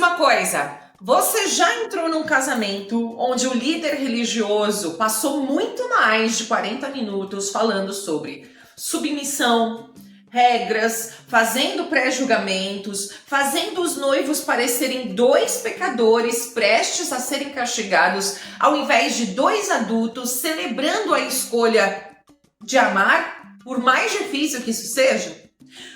uma coisa, você já entrou num casamento onde o líder religioso passou muito mais de 40 minutos falando sobre submissão, regras, fazendo pré-julgamentos, fazendo os noivos parecerem dois pecadores prestes a serem castigados, ao invés de dois adultos celebrando a escolha de amar, por mais difícil que isso seja?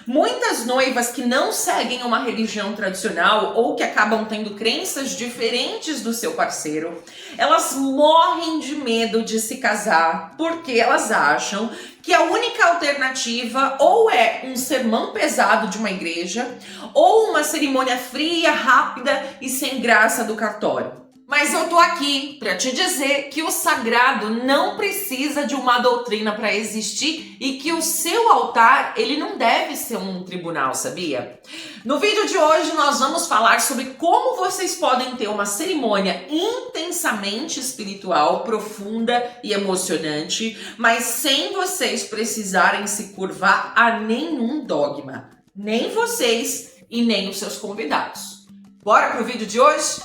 Muitas noivas que não seguem uma religião tradicional ou que acabam tendo crenças diferentes do seu parceiro, elas morrem de medo de se casar porque elas acham que a única alternativa ou é um sermão pesado de uma igreja ou uma cerimônia fria, rápida e sem graça do cartório. Mas eu tô aqui para te dizer que o sagrado não precisa de uma doutrina para existir e que o seu altar, ele não deve ser um tribunal, sabia? No vídeo de hoje nós vamos falar sobre como vocês podem ter uma cerimônia intensamente espiritual, profunda e emocionante, mas sem vocês precisarem se curvar a nenhum dogma, nem vocês e nem os seus convidados. Bora pro vídeo de hoje?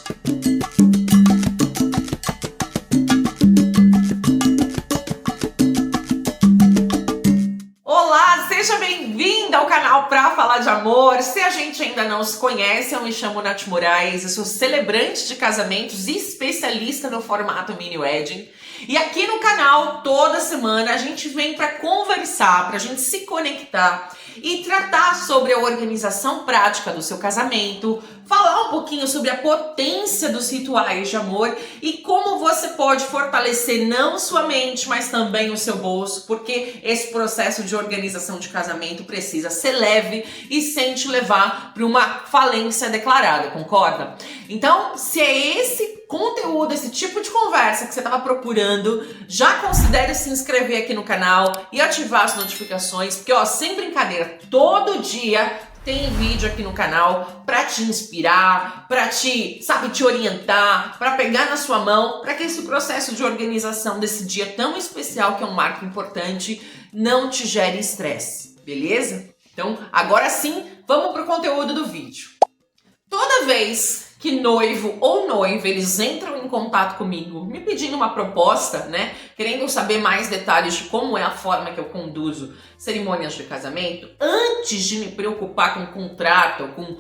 Seja bem-vinda ao canal Pra Falar de Amor. Se a gente ainda não se conhece, eu me chamo Nath Moraes, eu sou celebrante de casamentos e especialista no formato mini wedding. E aqui no canal, toda semana, a gente vem para conversar, para a gente se conectar e tratar sobre a organização prática do seu casamento, falar um pouquinho sobre a potência dos rituais de amor e como você pode fortalecer não sua mente, mas também o seu bolso, porque esse processo de organização de casamento precisa ser leve e sem te levar para uma falência declarada, concorda? Então, se é esse conteúdo, esse tipo de conversa que você estava procurando, já considere se inscrever aqui no canal e ativar as notificações, porque ó, sem brincadeira, todo dia tem vídeo aqui no canal para te inspirar, para te orientar, para pegar na sua mão, para que esse processo de organização desse dia tão especial, que é um marco importante, não te gere estresse, beleza? Então, agora sim, vamos pro conteúdo do vídeo. Toda vez que noivo ou noiva, eles entram em contato comigo, me pedindo uma proposta, né? Querendo saber mais detalhes de como é a forma que eu conduzo cerimônias de casamento, antes de me preocupar com contrato, com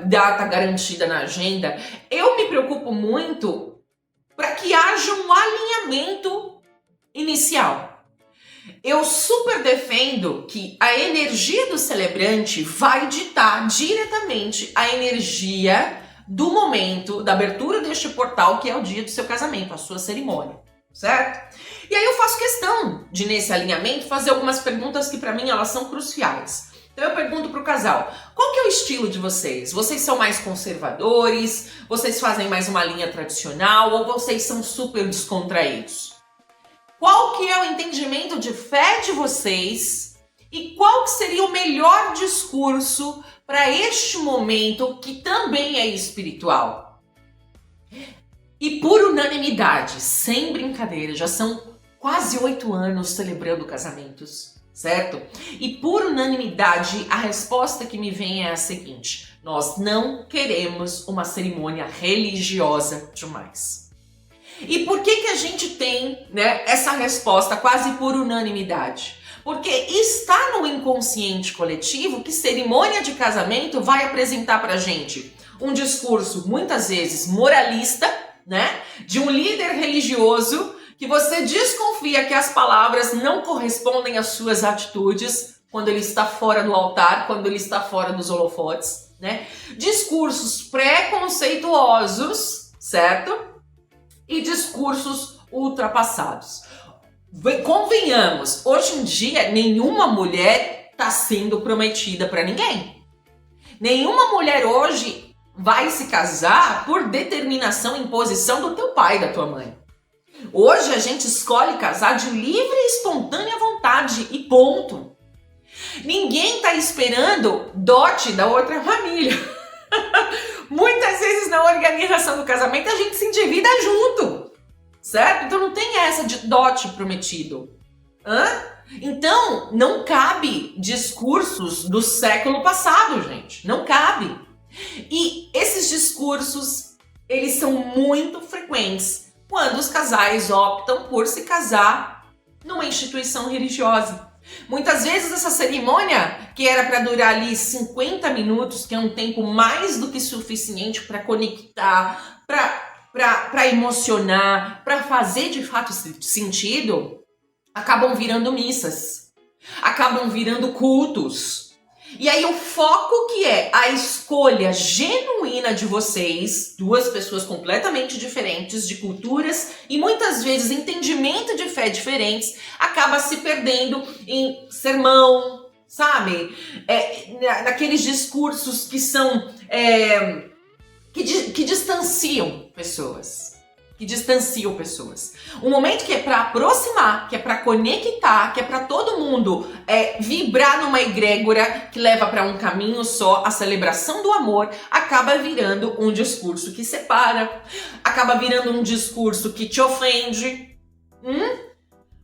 data garantida na agenda, eu me preocupo muito para que haja um alinhamento inicial. Eu super defendo que a energia do celebrante vai ditar diretamente a energia do momento da abertura deste portal, que é o dia do seu casamento, a sua cerimônia, certo? E aí eu faço questão de, nesse alinhamento, fazer algumas perguntas que para mim elas são cruciais. Então eu pergunto pro casal, qual que é o estilo de vocês? Vocês são mais conservadores? Vocês fazem mais uma linha tradicional? Ou vocês são super descontraídos? Qual que é o entendimento de fé de vocês? E qual que seria o melhor discurso para este momento que também é espiritual? E por unanimidade, sem brincadeira, já são quase 8 anos celebrando casamentos, certo? E por unanimidade, a resposta que me vem é a seguinte: nós não queremos uma cerimônia religiosa demais. E por que a gente tem, né, essa resposta quase por unanimidade? Porque está no inconsciente coletivo que cerimônia de casamento vai apresentar pra gente um discurso muitas vezes moralista, né, de um líder religioso que você desconfia que as palavras não correspondem às suas atitudes quando ele está fora do altar, quando ele está fora dos holofotes, né? Discursos preconceituosos, certo? E discursos ultrapassados. Convenhamos, hoje em dia nenhuma mulher está sendo prometida para ninguém. Nenhuma mulher hoje vai se casar por determinação e imposição do teu pai e da tua mãe. Hoje a gente escolhe casar de livre e espontânea vontade e ponto. Ninguém está esperando dote da outra família. Muitas vezes na organização do casamento a gente se endivida junto, certo? Então não tem essa de dote prometido. Então não cabe discursos do século passado, gente. Não cabe. E esses discursos discursos, eles são muito frequentes quando os casais optam por se casar numa instituição religiosa. Muitas vezes essa cerimônia, que era para durar ali 50 minutos, que é um tempo mais do que suficiente para conectar, para emocionar, para fazer de fato sentido, acabam virando missas, acabam virando cultos. E aí o foco que é a escolha genuína de vocês, duas pessoas completamente diferentes, de culturas e muitas vezes entendimento de fé diferentes, acaba se perdendo em sermão, sabe? Naqueles discursos que são que distanciam pessoas. Um momento que é para aproximar, que é para conectar, que é para todo mundo vibrar numa egrégora que leva para um caminho só, a celebração do amor, acaba virando um discurso que separa, acaba virando um discurso que te ofende.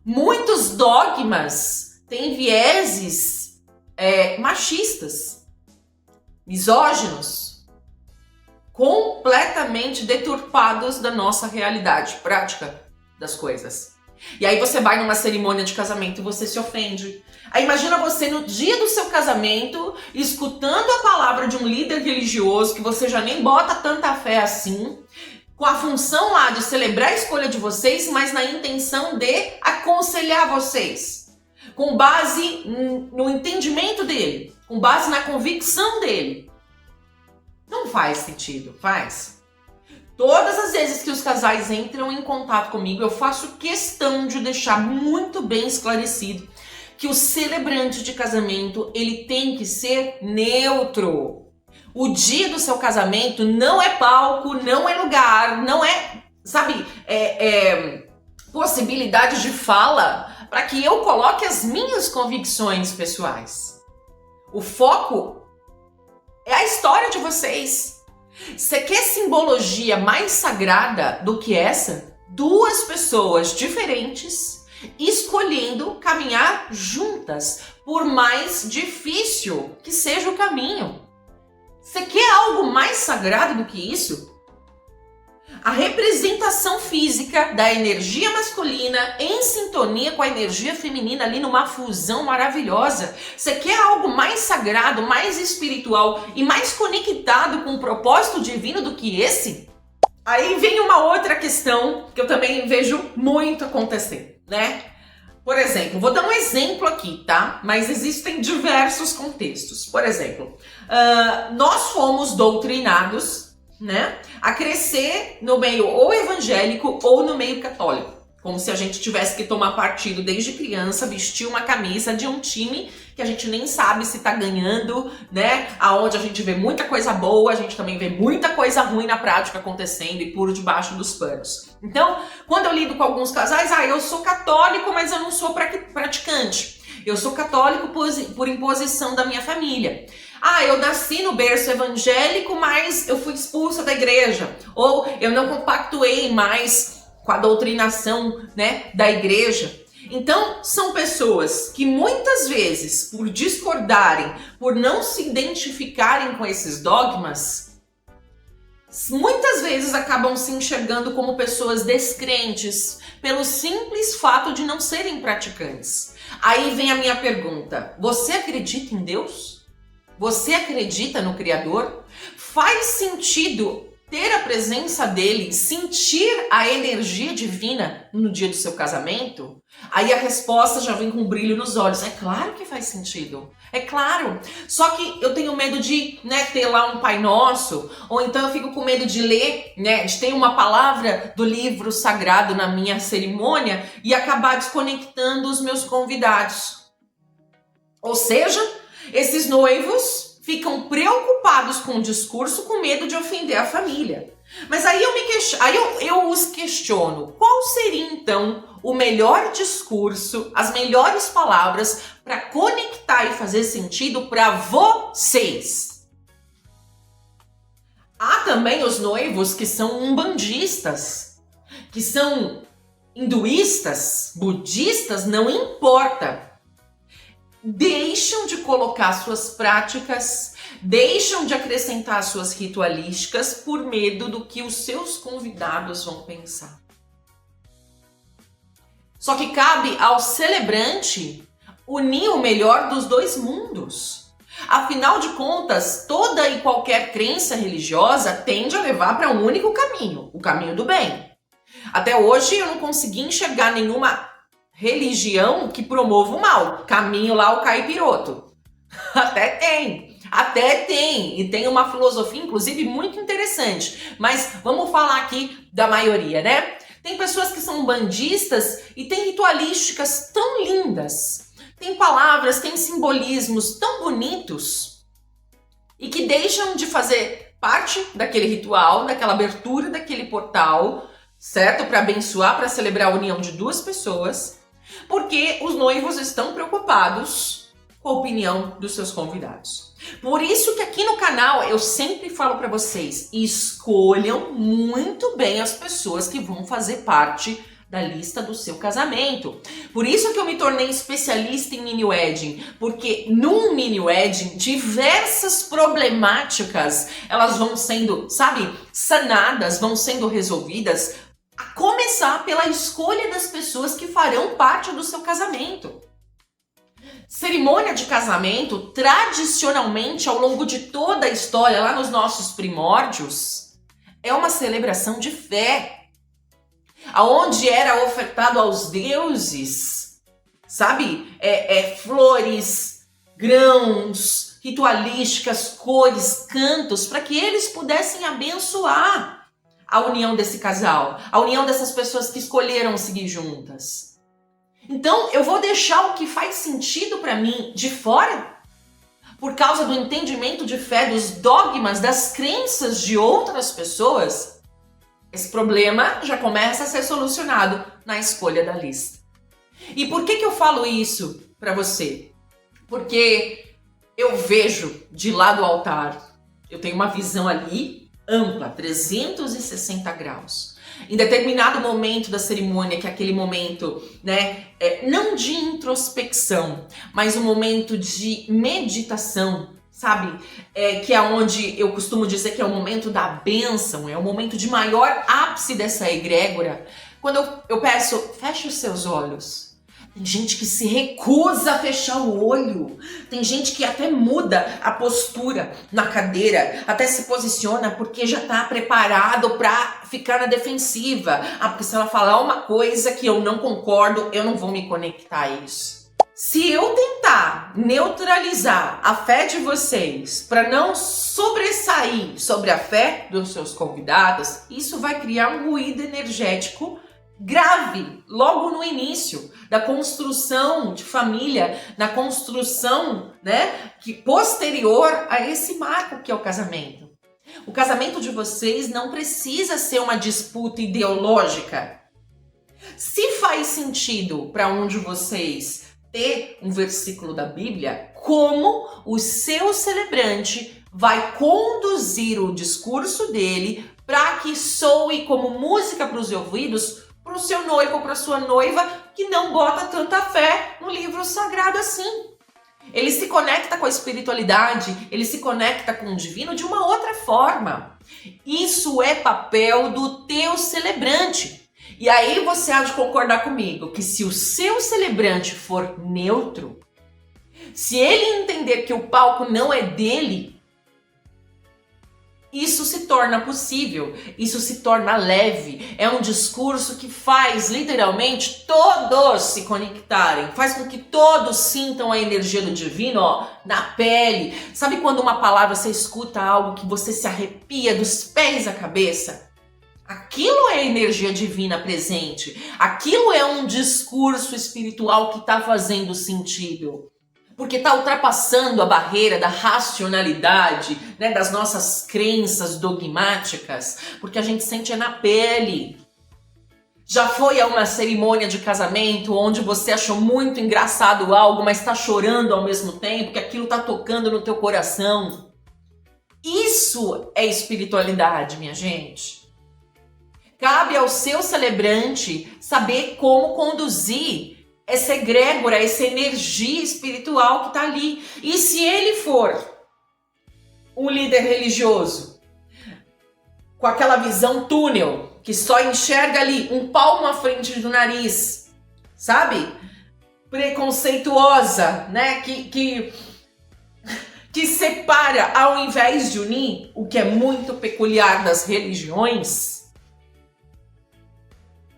Muitos dogmas têm vieses machistas, misóginos, completamente deturpados da nossa realidade prática das coisas. E aí você vai numa cerimônia de casamento e você se ofende. Aí imagina você no dia do seu casamento, escutando a palavra de um líder religioso, que você já nem bota tanta fé assim, com a função lá de celebrar a escolha de vocês, mas na intenção de aconselhar vocês, com base no entendimento dele, com base na convicção dele. Não faz sentido, faz? Todas as vezes que os casais entram em contato comigo, eu faço questão de deixar muito bem esclarecido que o celebrante de casamento, ele tem que ser neutro. O dia do seu casamento não é palco, não é lugar, não é, sabe, possibilidade de fala para que eu coloque as minhas convicções pessoais. O foco é a história de vocês. Você quer simbologia mais sagrada do que essa? Duas pessoas diferentes escolhendo caminhar juntas, por mais difícil que seja o caminho. Você quer algo mais sagrado do que isso? A representação física da energia masculina em sintonia com a energia feminina ali numa fusão maravilhosa. Você quer algo mais sagrado, mais espiritual e mais conectado com o propósito divino do que esse? Aí vem uma outra questão que eu também vejo muito acontecer, né? Por exemplo, vou dar um exemplo aqui, tá? Mas existem diversos contextos. Por exemplo, nós fomos doutrinados, né, a crescer no meio ou evangélico ou no meio católico. Como se a gente tivesse que tomar partido desde criança, vestir uma camisa de um time que a gente nem sabe se tá ganhando, né? Aonde a gente vê muita coisa boa, a gente também vê muita coisa ruim na prática acontecendo e por debaixo dos panos. Então, quando eu lido com alguns casais, eu sou católico, mas eu não sou praticante. Eu sou católico por imposição da minha família. Eu nasci no berço evangélico, mas eu fui expulsa da igreja. Ou eu não compactuei mais com a doutrinação, né, da igreja. Então, são pessoas que muitas vezes, por discordarem, por não se identificarem com esses dogmas, muitas vezes acabam se enxergando como pessoas descrentes, pelo simples fato de não serem praticantes. Aí vem a minha pergunta: você acredita em Deus? Você acredita no Criador? Faz sentido ter a presença dele, sentir a energia divina no dia do seu casamento? Aí a resposta já vem com um brilho nos olhos. É claro que faz sentido. É claro. Só que eu tenho medo de, ter lá um Pai Nosso, ou então eu fico com medo de ler, de ter uma palavra do livro sagrado na minha cerimônia e acabar desconectando os meus convidados. Ou seja, esses noivos ficam preocupados com o discurso, com medo de ofender a família. Mas aí eu os questiono: qual seria então o melhor discurso, as melhores palavras para conectar e fazer sentido para vocês? Há também os noivos que são umbandistas, que são hinduístas, budistas, não importa. Deixam de colocar suas práticas, deixam de acrescentar suas ritualísticas por medo do que os seus convidados vão pensar. Só que cabe ao celebrante unir o melhor dos dois mundos. Afinal de contas, toda e qualquer crença religiosa tende a levar para um único caminho, o caminho do bem. Até hoje eu não consegui enxergar nenhuma religião que promova o mal. Caminho lá o caipiroto. Até tem. E tem uma filosofia, inclusive, muito interessante. Mas vamos falar aqui da maioria, né? Tem pessoas que são bandistas e têm ritualísticas tão lindas. Tem palavras, tem simbolismos tão bonitos e que deixam de fazer parte daquele ritual, daquela abertura daquele portal, certo? Para abençoar, para celebrar a união de duas pessoas, porque os noivos estão preocupados com a opinião dos seus convidados. Por isso que aqui no canal eu sempre falo para vocês, escolham muito bem as pessoas que vão fazer parte da lista do seu casamento. Por isso que eu me tornei especialista em mini wedding, porque num mini wedding diversas problemáticas, elas vão sendo, sanadas, vão sendo resolvidas, a começar pela escolha das pessoas que farão parte do seu casamento. Cerimônia de casamento, tradicionalmente, ao longo de toda a história, lá nos nossos primórdios, é uma celebração de fé, aonde era ofertado aos deuses, flores, grãos, ritualísticas, cores, cantos, para que eles pudessem abençoar a união desse casal, a união dessas pessoas que escolheram seguir juntas. Então, eu vou deixar o que faz sentido para mim de fora, por causa do entendimento de fé, dos dogmas, das crenças de outras pessoas. Esse problema já começa a ser solucionado na escolha da lista. E por que eu falo isso para você? Porque eu vejo de lá do altar, eu tenho uma visão ali ampla, 360 graus. Em determinado momento da cerimônia, que é aquele momento, não de introspecção, mas um momento de meditação, que é onde eu costumo dizer que é o momento da bênção, é o momento de maior ápice dessa egrégora. Quando eu peço, feche os seus olhos. Tem gente que se recusa a fechar o olho. Tem gente que até muda a postura na cadeira, até se posiciona porque já está preparado para ficar na defensiva. Porque se ela falar uma coisa que eu não concordo, eu não vou me conectar a isso. Se eu tentar neutralizar a fé de vocês para não sobressair sobre a fé dos seus convidados, isso vai criar um ruído energético grave logo no início da construção de família, na construção, que posterior a esse marco que é o casamento. O casamento de vocês não precisa ser uma disputa ideológica. Se faz sentido para um de vocês ter um versículo da Bíblia, como o seu celebrante vai conduzir o discurso dele para que soe como música para os ouvidos para o seu noivo ou para a sua noiva que não bota tanta fé no livro sagrado assim. Ele se conecta com a espiritualidade, ele se conecta com o divino de uma outra forma. Isso é papel do teu celebrante. E aí você há de concordar comigo que se o seu celebrante for neutro, se ele entender que o palco não é dele, isso se torna possível, isso se torna leve. É um discurso que faz literalmente todos se conectarem, faz com que todos sintam a energia do divino na pele. Sabe quando uma palavra você escuta algo que você se arrepia dos pés à cabeça? Aquilo é energia divina presente, aquilo é um discurso espiritual que está fazendo sentido. Porque está ultrapassando a barreira da racionalidade, das nossas crenças dogmáticas, porque a gente sente na pele. Já foi a uma cerimônia de casamento onde você achou muito engraçado algo, mas está chorando ao mesmo tempo, que aquilo está tocando no teu coração. Isso é espiritualidade, minha gente. Cabe ao seu celebrante saber como conduzir essa egrégora, essa energia espiritual que está ali. E se ele for um líder religioso com aquela visão túnel, que só enxerga ali um palmo à frente do nariz, sabe? Preconceituosa, né? Que separa ao invés de unir, o que é muito peculiar das religiões.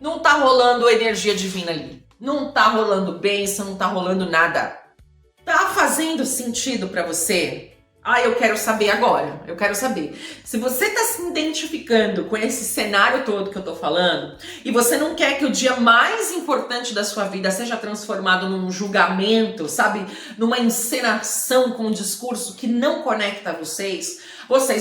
Não tá rolando energia divina ali. Não tá rolando bênção, não tá rolando nada. Tá fazendo sentido pra você? Eu quero saber agora. Eu quero saber. Se você tá se identificando com esse cenário todo que eu tô falando, e você não quer que o dia mais importante da sua vida seja transformado num julgamento, sabe? Numa encenação com um discurso que não conecta vocês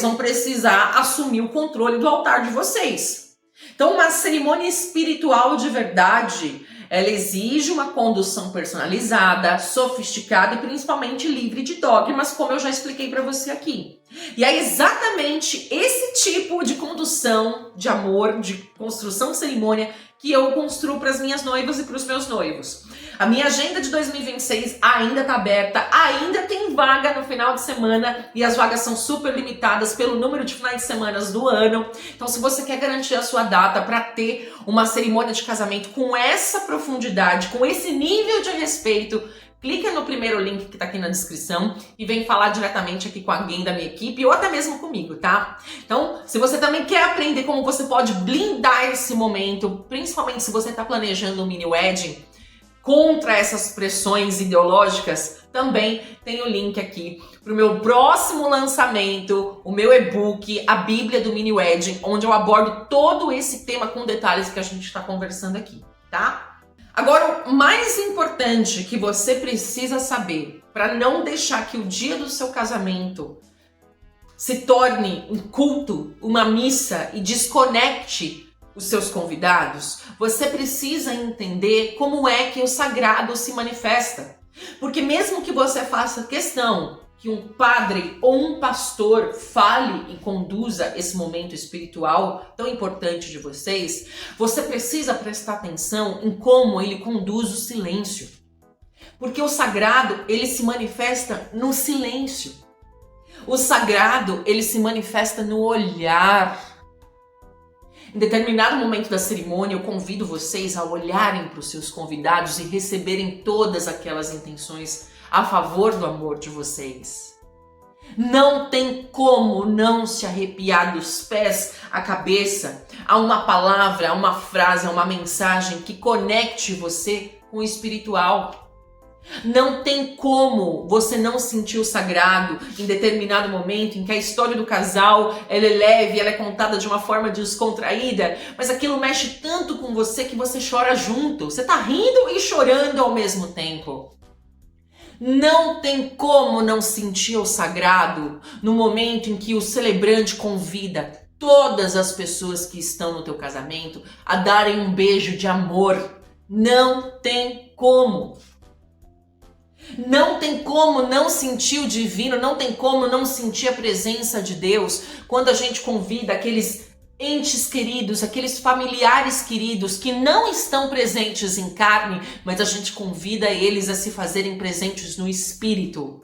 vão precisar assumir o controle do altar de vocês. Então, uma cerimônia espiritual de verdade, ela exige uma condução personalizada, sofisticada e principalmente livre de dogmas, como eu já expliquei para você aqui. E é exatamente esse tipo de condução, de amor, de construção de cerimônia que eu construo para as minhas noivas e para os meus noivos. A minha agenda de 2026 ainda está aberta, ainda tem vaga no final de semana e as vagas são super limitadas pelo número de finais de semana do ano. Então, se você quer garantir a sua data para ter uma cerimônia de casamento com essa profundidade, com esse nível de respeito, clica no primeiro link que tá aqui na descrição e vem falar diretamente aqui com alguém da minha equipe ou até mesmo comigo, tá? Então, se você também quer aprender como você pode blindar esse momento, principalmente se você tá planejando um mini wedding, contra essas pressões ideológicas, também tem o link aqui pro meu próximo lançamento, o meu e-book, a Bíblia do Mini Wedding, onde eu abordo todo esse tema com detalhes que a gente está conversando aqui, tá? Agora, o mais importante que você precisa saber para não deixar que o dia do seu casamento se torne um culto, uma missa e desconecte os seus convidados, você precisa entender como é que o sagrado se manifesta. Porque mesmo que você faça questão que um padre ou um pastor fale e conduza esse momento espiritual tão importante de vocês, você precisa prestar atenção em como ele conduz o silêncio. Porque o sagrado, ele se manifesta no silêncio. O sagrado, ele se manifesta no olhar. Em determinado momento da cerimônia, eu convido vocês a olharem para os seus convidados e receberem todas aquelas intenções a favor do amor de vocês. Não tem como não se arrepiar dos pés à cabeça a uma palavra, a uma frase, a uma mensagem que conecte você com o espiritual. Não tem como você não sentir o sagrado em determinado momento em que a história do casal ela é leve, ela é contada de uma forma descontraída, mas aquilo mexe tanto com você que você chora junto. Você tá rindo e chorando ao mesmo tempo. Não tem como não sentir o sagrado no momento em que o celebrante convida todas as pessoas que estão no teu casamento a darem um beijo de amor. Não tem como. Não tem como não sentir o divino, não tem como não sentir a presença de Deus quando a gente convida aqueles entes queridos, aqueles familiares queridos que não estão presentes em carne, mas a gente convida eles a se fazerem presentes no espírito.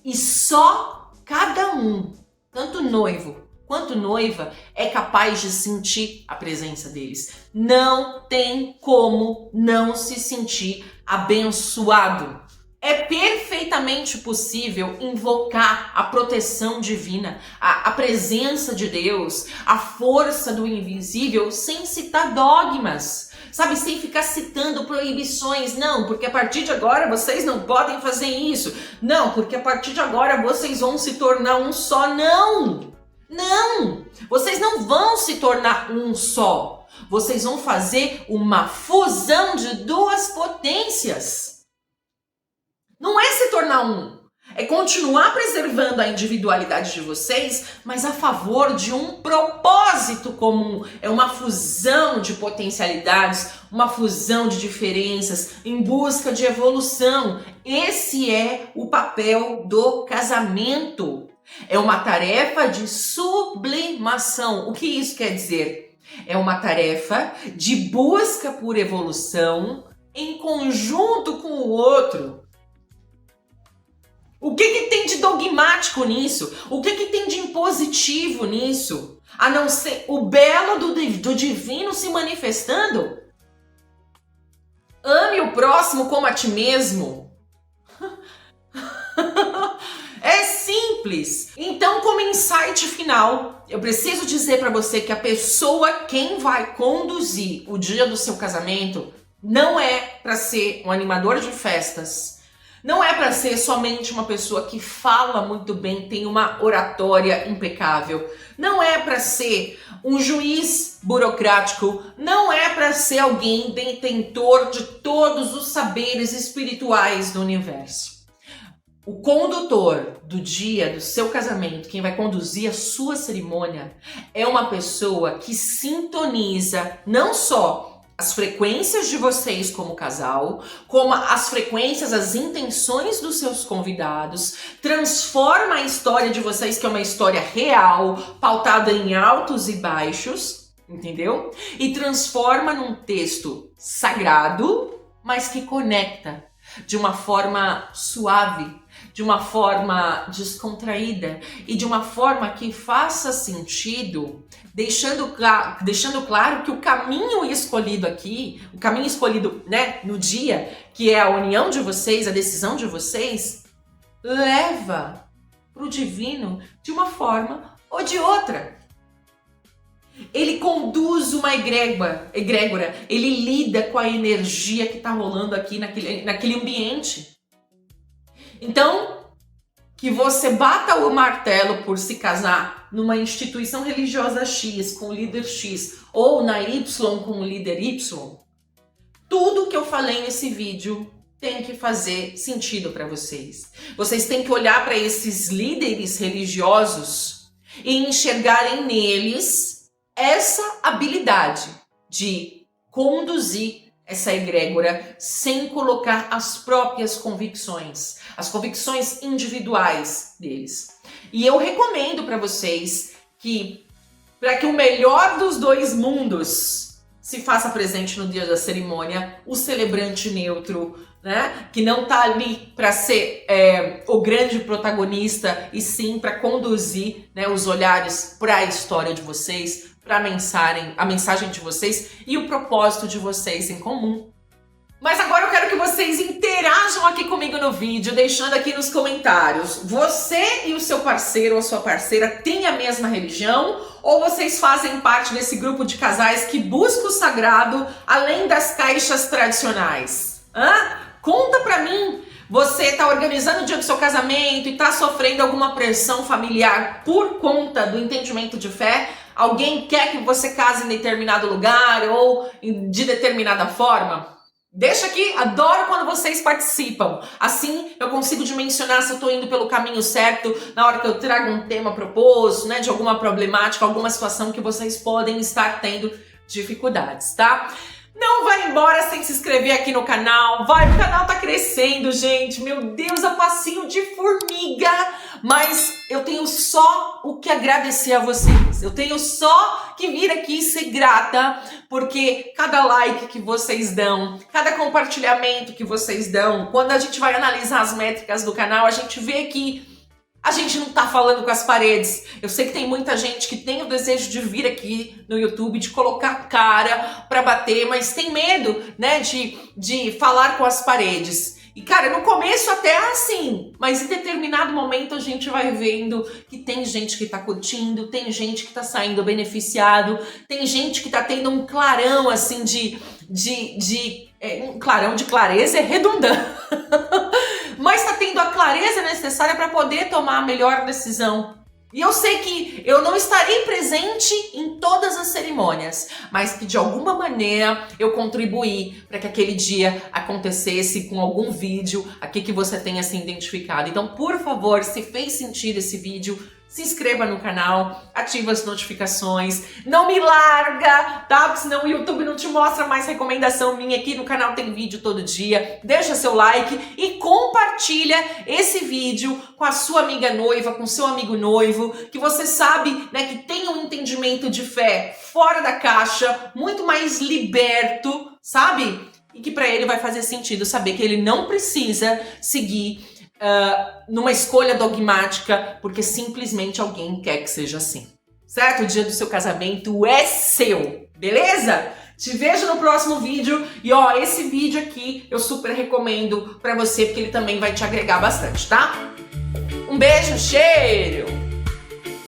E só cada um, tanto noivo quanto noiva, é capaz de sentir a presença deles. Não tem como não se sentir abençoado. É perfeitamente possível invocar a proteção divina, a presença de Deus, a força do invisível sem citar dogmas, sabe? Sem ficar citando proibições. Não, porque a partir de agora vocês não podem fazer isso. Não, porque a partir de agora vocês vão se tornar um só. Não! Não! Vocês não vão se tornar um só. Vocês vão fazer uma fusão de duas potências. Não é se tornar um, é continuar preservando a individualidade de vocês, mas a favor de um propósito comum. É uma fusão de potencialidades, uma fusão de diferenças em busca de evolução. Esse é o papel do casamento. É uma tarefa de sublimação. O que isso quer dizer? É uma tarefa de busca por evolução em conjunto com o outro. O que tem de dogmático nisso? O que tem de impositivo nisso? A não ser o belo do divino se manifestando? Ame o próximo como a ti mesmo. É simples. Então, como insight final, eu preciso dizer para você que a pessoa quem vai conduzir o dia do seu casamento não é para ser um animador de festas. Não é para ser somente uma pessoa que fala muito bem, tem uma oratória impecável. Não é para ser um juiz burocrático. Não é para ser alguém detentor de todos os saberes espirituais do universo. O condutor do dia do seu casamento, quem vai conduzir a sua cerimônia, é uma pessoa que sintoniza não só as frequências de vocês como casal, como as frequências, as intenções dos seus convidados, transforma a história de vocês, que é uma história real, pautada em altos e baixos, entendeu? E transforma num texto sagrado, mas que conecta de uma forma suave, de uma forma descontraída e de uma forma que faça sentido, deixando claro que o caminho escolhido aqui, o caminho escolhido, né, no dia, que é a união de vocês, a decisão de vocês, leva para o divino de uma forma ou de outra. Ele conduz uma egrégora, ele lida com a energia que está rolando aqui naquele ambiente. Então, que você bata o martelo por se casar numa instituição religiosa X com líder X ou na Y com o líder Y, tudo que eu falei nesse vídeo tem que fazer sentido para vocês. Vocês têm que olhar para esses líderes religiosos e enxergarem neles essa habilidade de conduzir essa egrégora sem colocar as próprias convicções, as convicções individuais deles. E eu recomendo para vocês que, para que o melhor dos dois mundos se faça presente no dia da cerimônia, o celebrante neutro, né, que não tá ali para ser o grande protagonista, e sim para conduzir, né, os olhares para a história de vocês, para a mensagem de vocês e o propósito de vocês em comum. Mas agora eu quero que vocês interajam aqui comigo no vídeo, deixando aqui nos comentários. Você e o seu parceiro ou a sua parceira têm a mesma religião? Ou vocês fazem parte desse grupo de casais que busca o sagrado além das caixas tradicionais? Conta pra mim. Você está organizando o dia do seu casamento e está sofrendo alguma pressão familiar por conta do entendimento de fé? Alguém quer que você case em determinado lugar ou de determinada forma? Deixa aqui, adoro quando vocês participam. Assim eu consigo dimensionar se eu estou indo pelo caminho certo na hora que eu trago um tema proposto, né, de alguma problemática, alguma situação que vocês podem estar tendo dificuldades, tá? Não vai embora sem se inscrever aqui no canal. O canal tá crescendo, gente. Meu Deus, a passinho de formiga. Mas eu tenho só o que agradecer a vocês. Eu tenho só que vir aqui e ser grata, porque cada like que vocês dão, cada compartilhamento que vocês dão, quando a gente vai analisar as métricas do canal, a gente vê que a gente não tá falando com as paredes. Eu sei que tem muita gente que tem o desejo de vir aqui no YouTube, de colocar cara pra bater, mas tem medo, né, de falar com as paredes. E, cara, no começo até assim, mas em determinado momento a gente vai vendo que tem gente que tá curtindo, tem gente que tá saindo beneficiado, tem gente que tá tendo um clarão, assim, um clarão de clareza é redundante. Mas está tendo a clareza necessária para poder tomar a melhor decisão. E eu sei que eu não estarei presente em todas as cerimônias, mas que de alguma maneira eu contribuí para que aquele dia acontecesse com algum vídeo aqui que você tenha se identificado. Então, por favor, se fez sentido esse vídeo, se inscreva no canal, ativa as notificações, não me larga, tá? Porque senão o YouTube não te mostra mais recomendação minha. Aqui no canal tem vídeo todo dia. Deixa seu like e compartilha esse vídeo com a sua amiga noiva, com seu amigo noivo, que você sabe, né, que tem um entendimento de fé fora da caixa, muito mais liberto, sabe? E que para ele vai fazer sentido saber que ele não precisa seguir numa escolha dogmática, porque simplesmente alguém quer que seja assim. Certo? O dia do seu casamento é seu, beleza? Te vejo no próximo vídeo e ó, esse vídeo aqui eu super recomendo pra você porque ele também vai te agregar bastante, tá? Um beijo, cheiro!